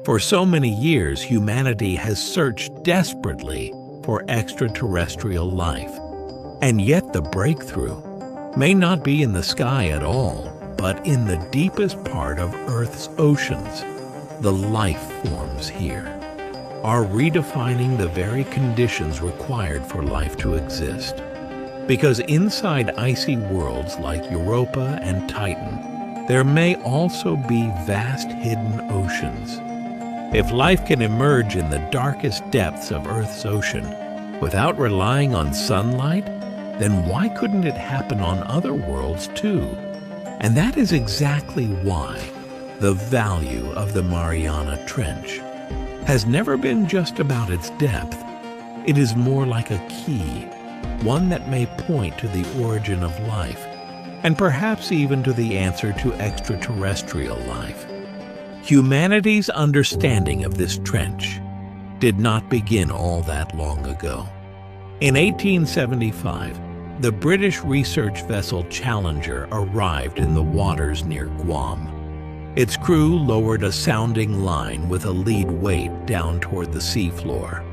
For so many years, humanity has searched desperately for extraterrestrial life. And yet the breakthrough may not be in the sky at all, but in the deepest part of Earth's oceans. The life forms here are redefining the very conditions required for life to exist. Because inside icy worlds like Europa and Titan, there may also be vast hidden oceans. If life can emerge in the darkest depths of Earth's ocean without relying on sunlight, then why couldn't it happen on other worlds too? And that is exactly why the value of the Mariana Trench has never been just about its depth. It is more like a key, one that may point to the origin of life, and perhaps even to the answer to extraterrestrial life. Humanity's understanding of this trench did not begin all that long ago. In 1875, the British research vessel Challenger arrived in the waters near Guam. Its crew lowered a sounding line with a lead weight down toward the seafloor.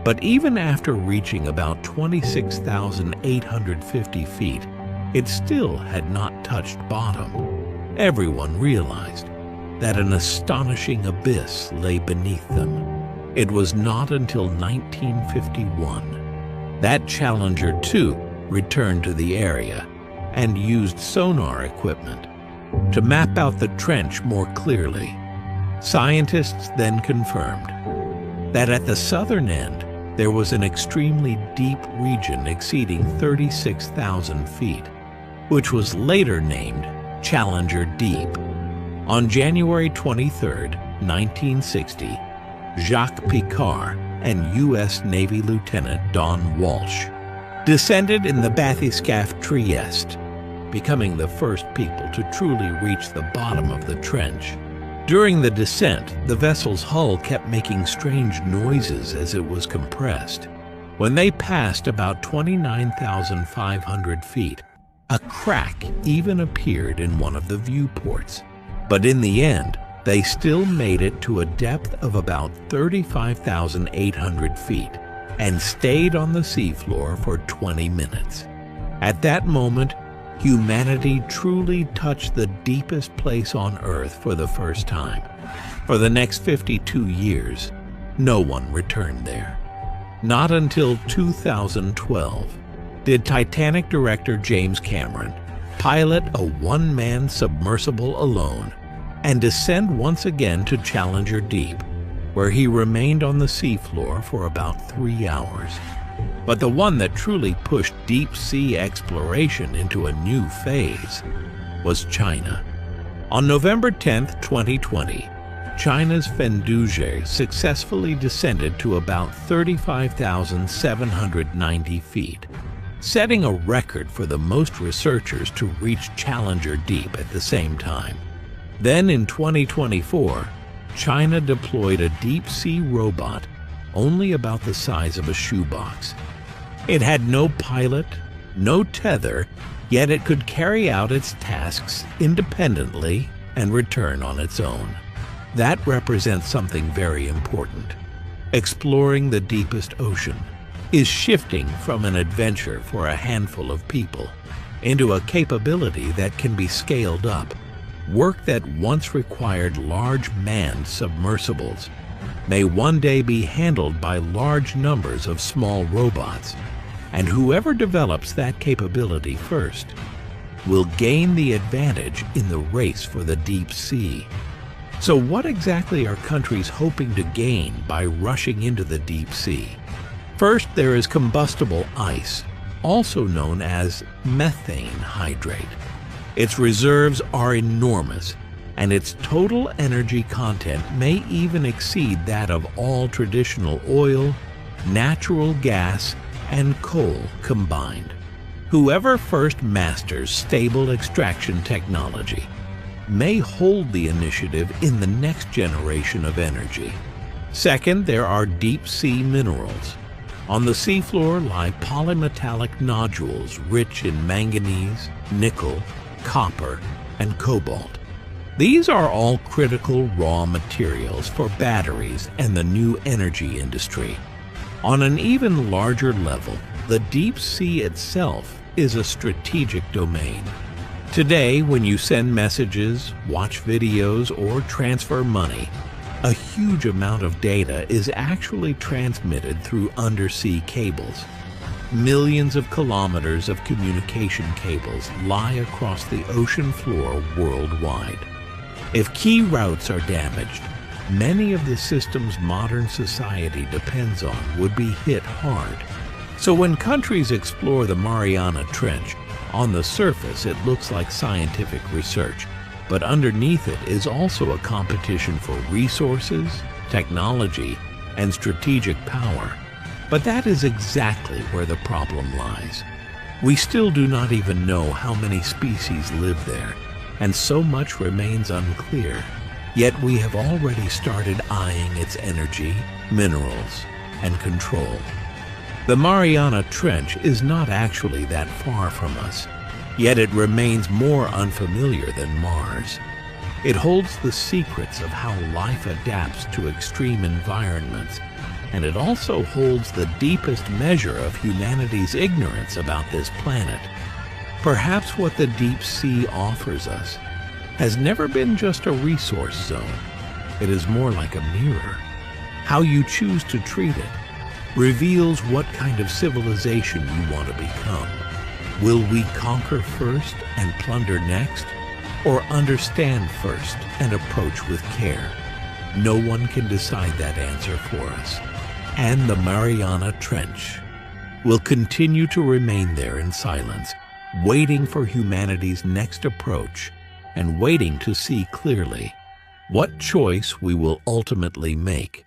But even after reaching about 26,850 feet, it still had not touched bottom. Everyone realized that an astonishing abyss lay beneath them. It was not until 1951 that Challenger 2 returned to the area and used sonar equipment to map out the trench more clearly. Scientists then confirmed that at the southern end there was an extremely deep region exceeding 36,000 feet, which was later named Challenger Deep. On January 23, 1960, Jacques Picard and U.S. Navy Lieutenant Don Walsh descended in the bathyscaphe Trieste, becoming the first people to truly reach the bottom of the trench. During the descent, the vessel's hull kept making strange noises as it was compressed. When they passed about 29,500 feet, a crack even appeared in one of the viewports. But in the end, they still made it to a depth of about 35,800 feet and stayed on the seafloor for 20 minutes. At that moment, humanity truly touched the deepest place on Earth for the first time. For the next 52 years, no one returned there. Not until 2012 did Titanic director James Cameron pilot a one-man submersible alone and descend once again to Challenger Deep, where he remained on the seafloor for about 3 hours. But the one that truly pushed deep-sea exploration into a new phase was China. On November 10, 2020, China's Fenduzhe successfully descended to about 35,790 feet, setting a record for the most researchers to reach Challenger Deep at the same time. Then in 2024, China deployed a deep-sea robot only about the size of a shoebox. It had no pilot, no tether, yet it could carry out its tasks independently and return on its own. That represents something very important. Exploring the deepest ocean is shifting from an adventure for a handful of people into a capability that can be scaled up. Work that once required large manned submersibles may one day be handled by large numbers of small robots, and whoever develops that capability first will gain the advantage in the race for the deep sea. So what exactly are countries hoping to gain by rushing into the deep sea? First, there is combustible ice, also known as methane hydrate. Its reserves are enormous, and its total energy content may even exceed that of all traditional oil, natural gas, and coal combined. Whoever first masters stable extraction technology may hold the initiative in the next generation of energy. Second, there are deep-sea minerals. On the seafloor lie polymetallic nodules rich in manganese, nickel, copper, and cobalt. These are all critical raw materials for batteries and the new energy industry. On an even larger level, the deep sea itself is a strategic domain. Today, when you send messages, watch videos, or transfer money, a huge amount of data is actually transmitted through undersea cables. Millions of kilometers of communication cables lie across the ocean floor worldwide. If key routes are damaged, many of the systems modern society depends on would be hit hard. So when countries explore the Mariana Trench, on the surface it looks like scientific research, but underneath it is also a competition for resources, technology, and strategic power. But that is exactly where the problem lies. We still do not even know how many species live there, and so much remains unclear. Yet we have already started eyeing its energy, minerals, and control. The Mariana Trench is not actually that far from us, yet it remains more unfamiliar than Mars. It holds the secrets of how life adapts to extreme environments, and it also holds the deepest measure of humanity's ignorance about this planet. Perhaps what the deep sea offers us has never been just a resource zone. It is more like a mirror. How you choose to treat it reveals what kind of civilization you want to become. Will we conquer first and plunder next, or understand first and approach with care? No one can decide that answer for us. And the Mariana Trench will continue to remain there in silence, waiting for humanity's next approach and waiting to see clearly what choice we will ultimately make.